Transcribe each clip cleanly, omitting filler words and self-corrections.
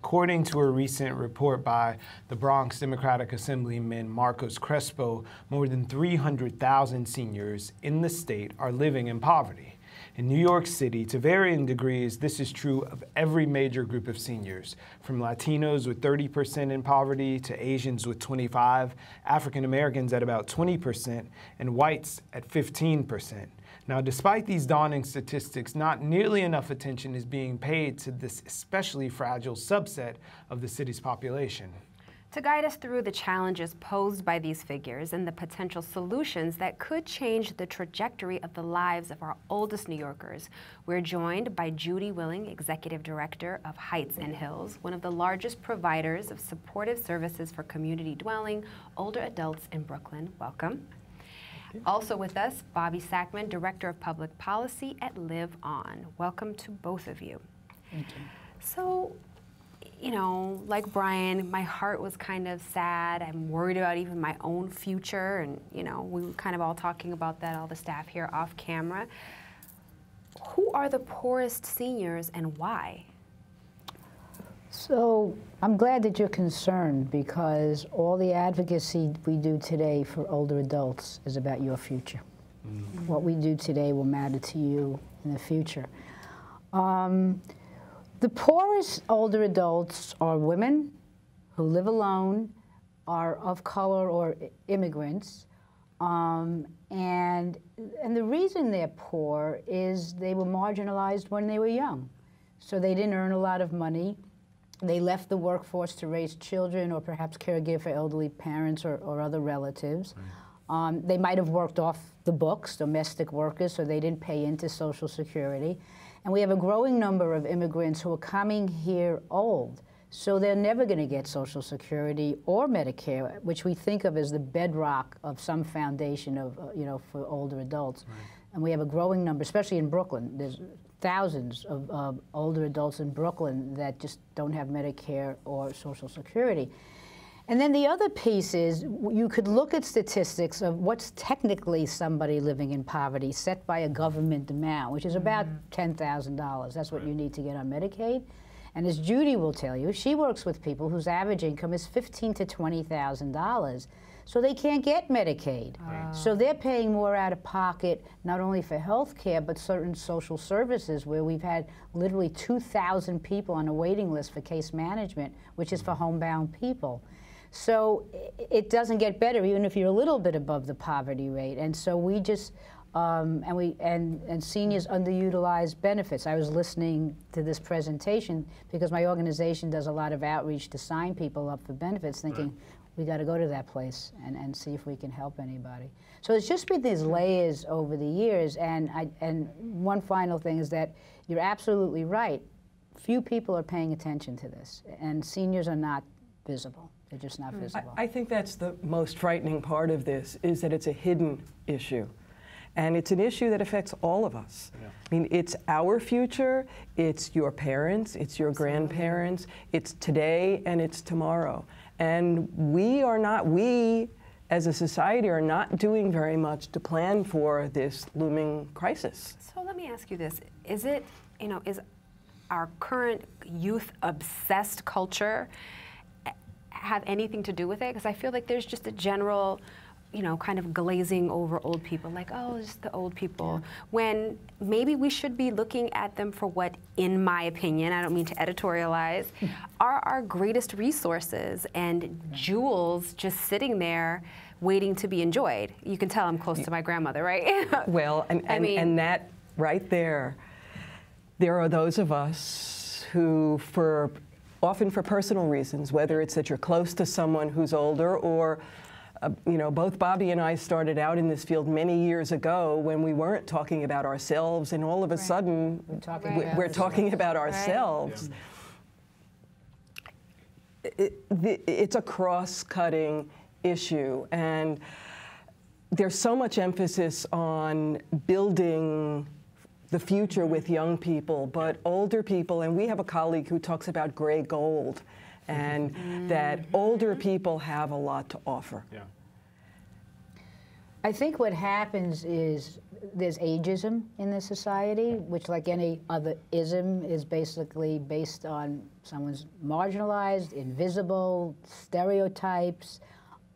According to a recent report by the Bronx Democratic Assemblyman Marcos Crespo, more than 300,000 seniors in the state are living in poverty. In New York City, to varying degrees, this is true of every major group of seniors, from Latinos with 30% in poverty to Asians with 25%, African Americans at about 20%, and whites at 15%. Now, despite these daunting statistics, not nearly enough attention is being paid to this especially fragile subset of the city's population. To guide us through the challenges posed by these figures and the potential solutions that could change the trajectory of the lives of our oldest New Yorkers, we're joined by Judy Willing, Executive Director of Heights and Hills, one of the largest providers of supportive services for community dwelling older adults in Brooklyn. Welcome. Also with us, Bobby Sackman, Director of Public Policy at Live On. Welcome to both of you. Thank you. So, you know, like Brian, my heart was kind of sad. I'm worried about even my own future, and, you know, we were kind of all talking about that, all the staff here off camera. Who are the poorest seniors and why? So I'm glad that you're concerned, because all the advocacy we do today for older adults is about your future. Mm-hmm. What we do today will matter to you in the future. The poorest older adults are women who live alone, are of color or immigrants, and the reason they're poor is they were marginalized when they were young. So they didn't earn a lot of money. They left the workforce to raise children or perhaps caregive for elderly parents or other relatives. Right. They might have worked off the books, domestic workers, so they didn't pay into Social Security. And we have a growing number of immigrants who are coming here old, so they're never going to get Social Security or Medicare, which we think of as the bedrock of some foundation of, you know, for older adults. Right. And we have a growing number, especially in Brooklyn. There's thousands of older adults in Brooklyn that just don't have Medicare or Social Security. And then the other piece is, you could look at statistics of what's technically somebody living in poverty set by a government amount, which is about $10,000. That's what you need to get on Medicaid. And as Judy will tell you, she works with people whose average income is $15,000 to $20,000. So they can't get Medicaid. So they're paying more out of pocket, not only for health care, but certain social services, where we've had literally 2,000 people on a waiting list for case management, which is for homebound people. So it doesn't get better, even if you're a little bit above the poverty rate. And so we just, and seniors underutilize benefits. I was listening to this presentation because my organization does a lot of outreach to sign people up for benefits, thinking, right, we got to go to that place and see if we can help anybody. So it's just been these layers over the years, and one final thing is that you're absolutely right. Few people are paying attention to this, and seniors are not visible. They're just not visible. I think that's the most frightening part of this, is that it's a hidden issue. And it's an issue that affects all of us. Yeah. I mean, it's our future, it's your parents, it's your grandparents, it's today and it's tomorrow. And we as a society are not doing very much to plan for this looming crisis. So let me ask you this. Is it, you know, is our current youth-obsessed culture have anything to do with it? Because I feel like there's just a general, you know, kind of glazing over old people, like, oh, it's just the old people, when maybe we should be looking at them for what, in my opinion, I don't mean to editorialize, are our greatest resources and jewels just sitting there waiting to be enjoyed. You can tell I'm close to my grandmother, right? Well, and that right there are those of us who, often for personal reasons, whether it's that you're close to someone who's older or you know, both Bobby and I started out in this field many years ago when we weren't talking about ourselves, and all of a sudden we're talking about ourselves. Right. It's a cross-cutting issue, and there's so much emphasis on building the future with young people, but older people, and we have a colleague who talks about gray gold, and that older people have a lot to offer. Yeah. I think what happens is there's ageism in this society, which, like any other ism, is basically based on someone's marginalized, invisible, stereotypes.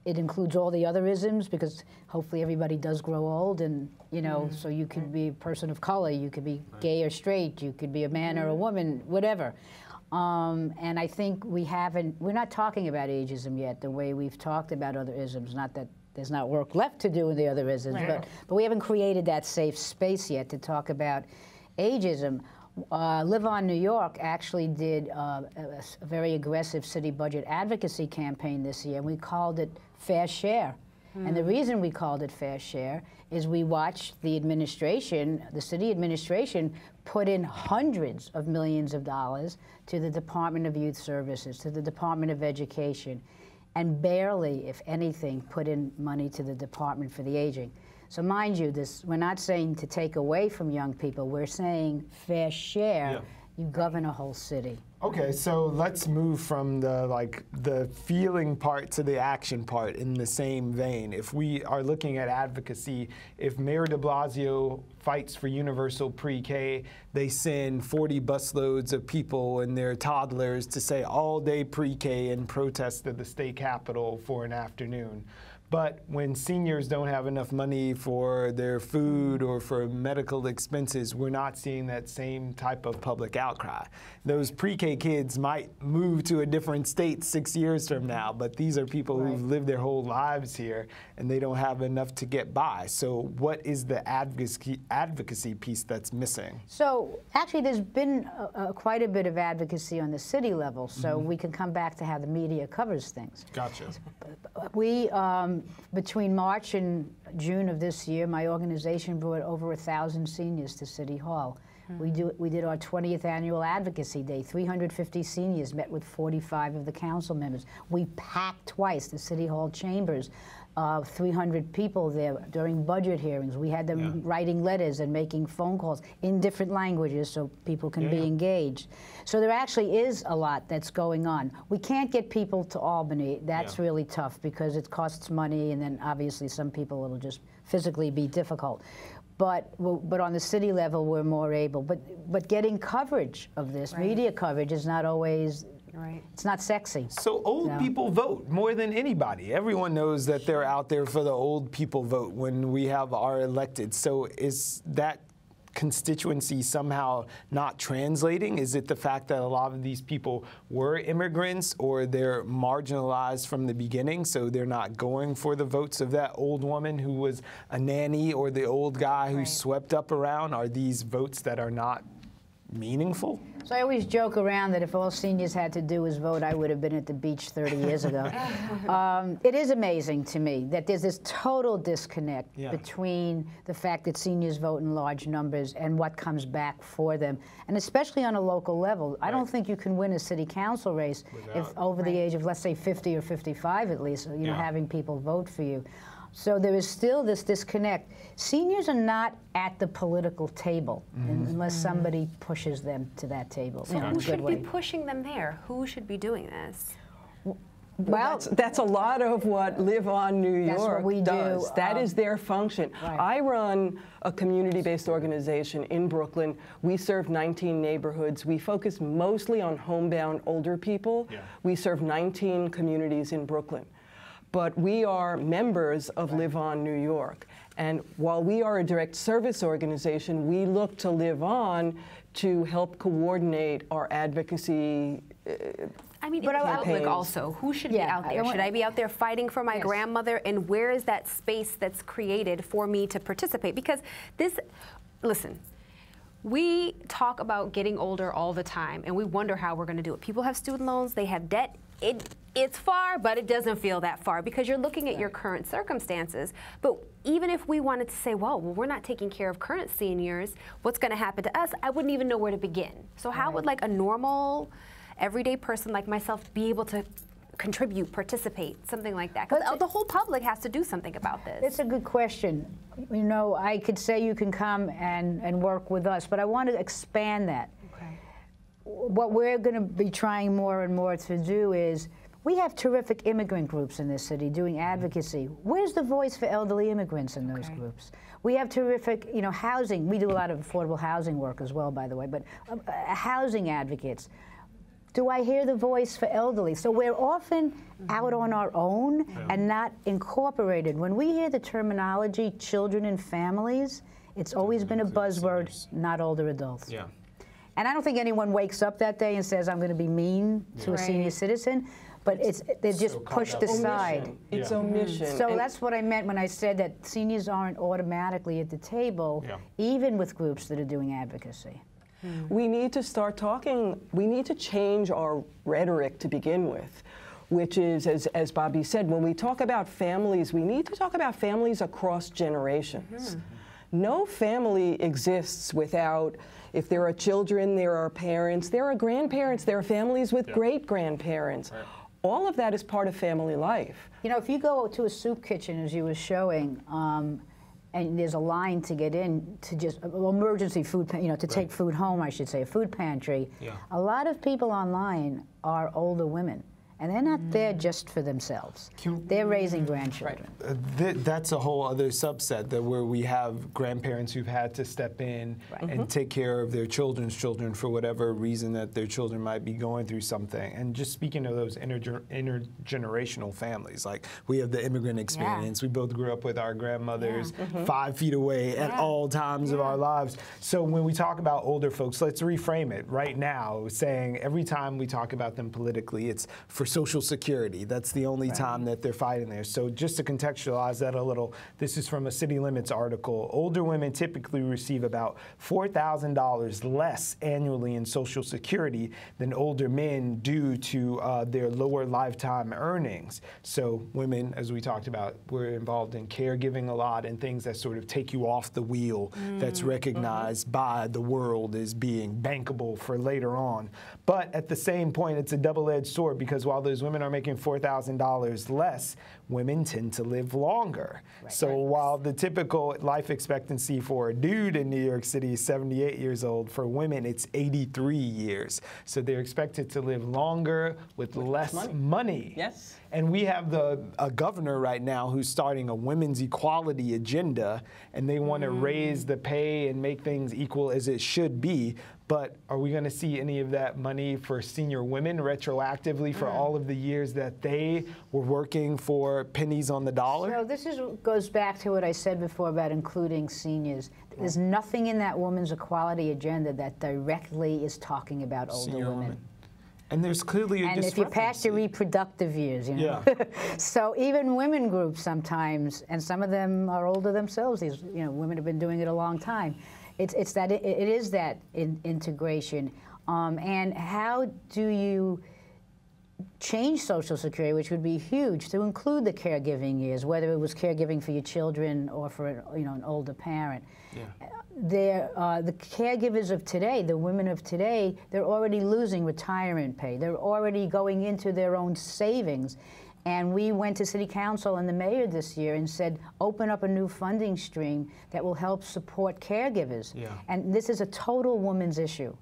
It includes all the other isms, because hopefully everybody does grow old, and you know, so you could be a person of color, you could be gay or straight, you could be a man or a woman, whatever. And I think we're not talking about ageism yet the way we've talked about other isms. Not that there's not work left to do in the other isms, but we haven't created that safe space yet to talk about ageism. Live On New York actually did a very aggressive city budget advocacy campaign this year, and we called it Fair Share. And the reason we called it Fair Share is we watched the administration, the city administration, put in hundreds of millions of dollars to the Department of Youth Services, to the Department of Education, and barely, if anything, put in money to the Department for the Aging. So mind you, we're not saying to take away from young people, we're saying fair share. Yeah. You govern a whole city. Okay, so let's move from the feeling part to the action part in the same vein. If we are looking at advocacy, if Mayor de Blasio fights for universal pre-K, they send 40 busloads of people and their toddlers to say all-day pre-K and protest at the state capitol for an afternoon. But when seniors don't have enough money for their food or for medical expenses, we're not seeing that same type of public outcry. Those pre-K kids might move to a different state 6 years from now, but these are people who've lived their whole lives here and they don't have enough to get by. So what is the advocacy piece that's missing? So actually there's been quite a bit of advocacy on the city level, so we can come back to how the media covers things. Gotcha. We, between March and June of this year, my organization brought over 1,000 seniors to City Hall. We did our 20th annual Advocacy Day. 350 seniors met with 45 of the council members. We packed twice the City Hall chambers. 300 people there during budget hearings. We had them writing letters and making phone calls in different languages so people can be engaged. So there actually is a lot that's going on. We can't get people to Albany. That's really tough because it costs money, and then obviously some people it'll just physically be difficult. But on the city level, we're more able. But getting coverage of this, media coverage, is not always. It's not sexy. So old people vote more than anybody. Everyone knows that they're out there for the old people vote when we have our elected. So is that constituency somehow not translating? Is it the fact that a lot of these people were immigrants or they're marginalized from the beginning, so they're not going for the votes of that old woman who was a nanny or the old guy who swept up around? Are these votes that are not meaningful? So I always joke around that if all seniors had to do was vote, I would have been at the beach 30 years ago. It is amazing to me that there's this total disconnect between the fact that seniors vote in large numbers and what comes back for them, and especially on a local level. I don't think you can win a city council race if over the age of, let's say, 50 or 55 at least, you know, having people vote for you. So there is still this disconnect. Seniors are not at the political table unless somebody pushes them to that table. So who should be pushing them there? Who should be doing this? Well, that's a lot of what Live On New York does. That is their function. I run a community-based organization in Brooklyn. We serve 19 neighborhoods. We focus mostly on homebound older people. We serve 19 communities in Brooklyn. But we are members of Live On New York. And while we are a direct service organization, we look to Live On to help coordinate our advocacy I mean, but public also. Who should be out there? Should I be out there fighting for my grandmother? And where is that space that's created for me to participate? Because this, listen, we talk about getting older all the time, and we wonder how we're going to do it. People have student loans, they have debt. It's far, but it doesn't feel that far because you're looking at your current circumstances. But even if we wanted to say, well, we're not taking care of current seniors, what's going to happen to us? I wouldn't even know where to begin. So how would like a normal, everyday person like myself be able to contribute, participate, something like that? Because the whole public has to do something about this. It's a good question. You know, I could say you can come and work with us, but I want to expand that. What we're going to be trying more and more to do is We have terrific immigrant groups in this city doing advocacy. Where's the voice for elderly immigrants in those groups? We have terrific, housing. We do a lot of affordable housing work as well, by the way, but housing advocates. Do I hear the voice for elderly? So we're often out on our own and not incorporated. When we hear the terminology children and families, it's always been a buzzword, not older adults. Yeah. And I don't think anyone wakes up that day and says, I'm going to be mean to a senior citizen, but they're just pushed aside. It's omission. So that's what I meant when I said that seniors aren't automatically at the table, even with groups that are doing advocacy. We need to start talking, we need to change our rhetoric to begin with, which is, as Bobby said, when we talk about families, we need to talk about families across generations. No family exists without, if there are children, there are parents, there are grandparents, there are families with great-grandparents. All of that is part of family life. If you go to a soup kitchen, as you were showing, and there's a line to get in to just emergency food, to take food home, I should say, a food pantry. A lot of people online are older women. And they're not there just for themselves. They're raising grandchildren. That's a whole other subset where we have grandparents who've had to step in and take care of their children's children for whatever reason that their children might be going through something. And just speaking of those intergenerational families, like we have the immigrant experience. We both grew up with our grandmothers 5 feet away at all times of our lives. So when we talk about older folks, let's reframe it right now, saying every time we talk about them politically, it's for Social Security. That's the only time that they're fighting there. So just to contextualize that a little, this is from a City Limits article. Older women typically receive about $4,000 less annually in Social Security than older men due to their lower lifetime earnings. So women, as we talked about, were involved in caregiving a lot and things that sort of take you off the wheel that's recognized by the world as being bankable for later on. But at the same point, it's a double-edged sword because while those women are making $4,000 less, women tend to live longer. So while the typical life expectancy for a dude in New York City is 78 years old, for women it's 83 years. So they're expected to live longer with less money. Yes. And we have a governor right now who's starting a women's equality agenda, and they want to raise the pay and make things equal as it should be. But are we going to see any of that money for senior women retroactively for all of the years that they were working for pennies on the dollar? So this goes back to what I said before about including seniors. There's nothing in that women's equality agenda that directly is talking about older women. And there's clearly a discrepancy. And if you're past your reproductive years, So even women groups sometimes, and some of them are older themselves, these women have been doing it a long time. It is that integration. And how do you change Social Security, which would be huge, to include the caregiving years, whether it was caregiving for your children or for an older parent? The caregivers of today, the women of today, they're already losing retirement pay. They're already going into their own savings. And we went to City Council and the mayor this year and said, open up a new funding stream that will help support caregivers. And this is a total women's issue.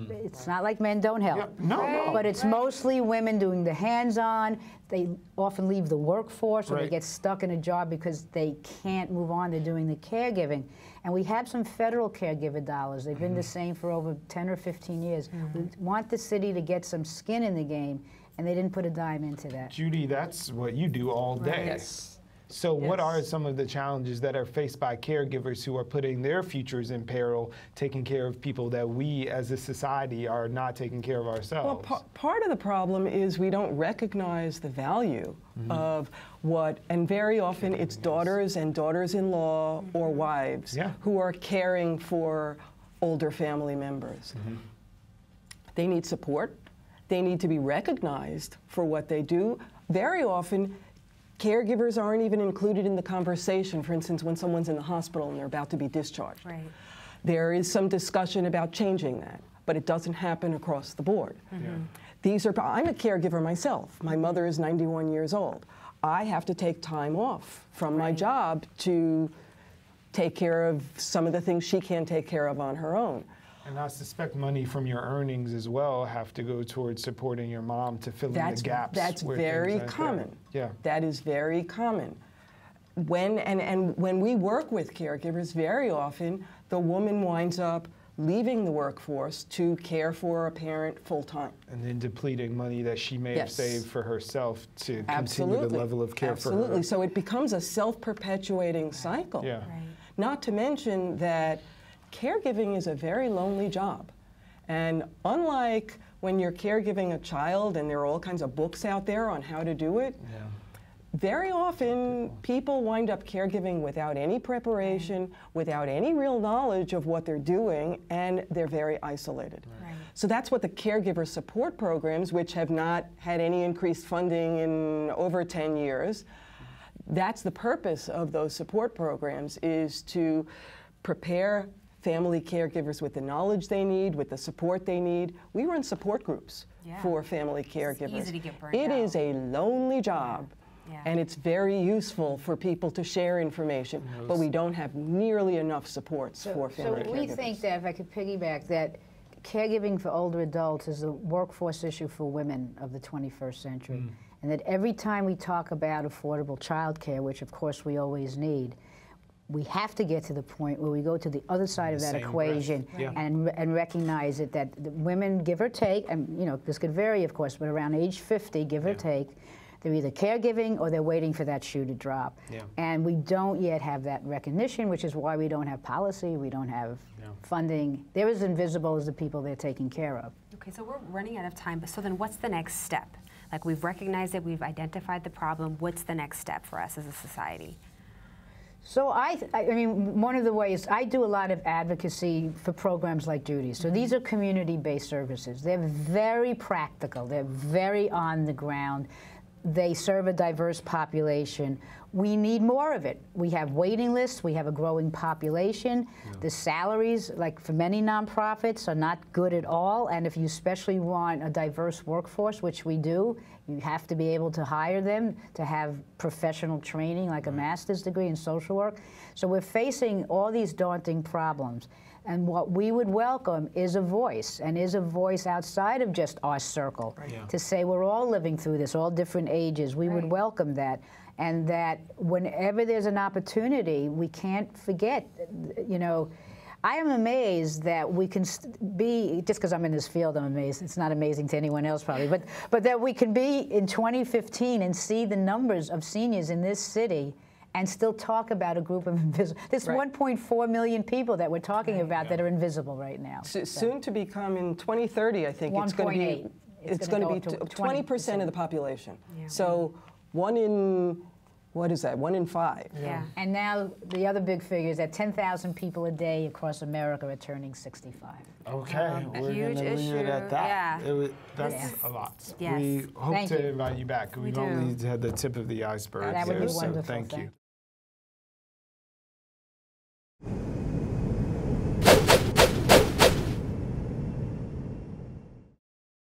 It's not like men don't help. But it's mostly women doing the hands-on. They often leave the workforce or they get stuck in a job because they can't move on to doing the caregiving. And we have some federal caregiver dollars. They've been the same for over 10 or 15 years. We want the city to get some skin in the game, and they didn't put a dime into that. Judy, that's what you do all day. Yes. So what are some of the challenges that are faced by caregivers who are putting their futures in peril, taking care of people that we as a society are not taking care of ourselves? Well, part of the problem is we don't recognize the value of what, and very often it's daughters and daughters-in-law or wives who are caring for older family members. They need support. They need to be recognized for what they do. Very often, caregivers aren't even included in the conversation. For instance, when someone's in the hospital and they're about to be discharged. There is some discussion about changing that, but it doesn't happen across the board. I'm a caregiver myself. My mother is 91 years old. I have to take time off from my job to take care of some of the things she can't take care of on her own. And I suspect money from your earnings as well have to go towards supporting your mom to fill in the gaps. That's very common. Yeah. That is very common. When we work with caregivers, very often the woman winds up leaving the workforce to care for a parent full-time. And then depleting money that she may have saved for herself to continue the level of care for her. Absolutely. So it becomes a self-perpetuating cycle. Yeah. Right. Not to mention that caregiving is a very lonely job. And unlike when you're caregiving a child and there are all kinds of books out there on how to do it, very often people wind up caregiving without any preparation, without any real knowledge of what they're doing, and they're very isolated. Right. So that's what the caregiver support programs, which have not had any increased funding in over 10 years, that's the purpose of those support programs, is to prepare family caregivers with the knowledge they need, with the support they need. We run support groups for family caregivers. It's easy to get burned It out. is a lonely job. Yeah. And it's very useful for people to share information, but we don't have nearly enough supports for family So caregivers. we think that, if I could piggyback, that caregiving for older adults is a workforce issue for women of the 21st century. And that every time we talk about affordable child care, which of course we always need, we have to get to the point where we go to the other side of that equation and recognize it, that the women, give or take, and you know, this could vary of course, but around age 50, give or take, they're either caregiving or they're waiting for that shoe to drop. And we don't yet have that recognition, which is why we don't have policy, we don't have funding. They're as invisible as the people they're taking care of. Okay, so we're running out of time, but so then what's the next step? Like, we've recognized it, we've identified the problem, what's the next step for us as a society? So I mean, one of the ways, I do a lot of advocacy for programs like Judy's. So these are community-based services. They're very practical, they're very on the ground. They serve a diverse population. We need more of it. We have waiting lists, we have a growing population. The salaries, like for many nonprofits, are not good at all, and if you especially want a diverse workforce, which we do, you have to be able to hire them to have professional training, like a master's degree in social work. So we're facing all these daunting problems. And what we would welcome is a voice, and is a voice outside of just our circle, to say we're all living through this, all different ages. We would welcome that, and that whenever there's an opportunity, we can't forget, you know, I am amazed that we can be, just because I'm in this field, I'm amazed. It's not amazing to anyone else probably, but that we can be in 2015 and see the numbers of seniors in this city and still talk about a group of invisible. There's 1.4 million people that we're talking about that are invisible right now. Soon to become, in 2030, I think it's going to be, it's going to be 20% of the population. So one in, what is that, 1 in 5. And now the other big figure is that 10,000 people a day across America are turning 65. Okay, we're going to leave it at that. That's a lot. We hope to invite you back. We've only had the tip of the iceberg. That would be wonderful. So thank you.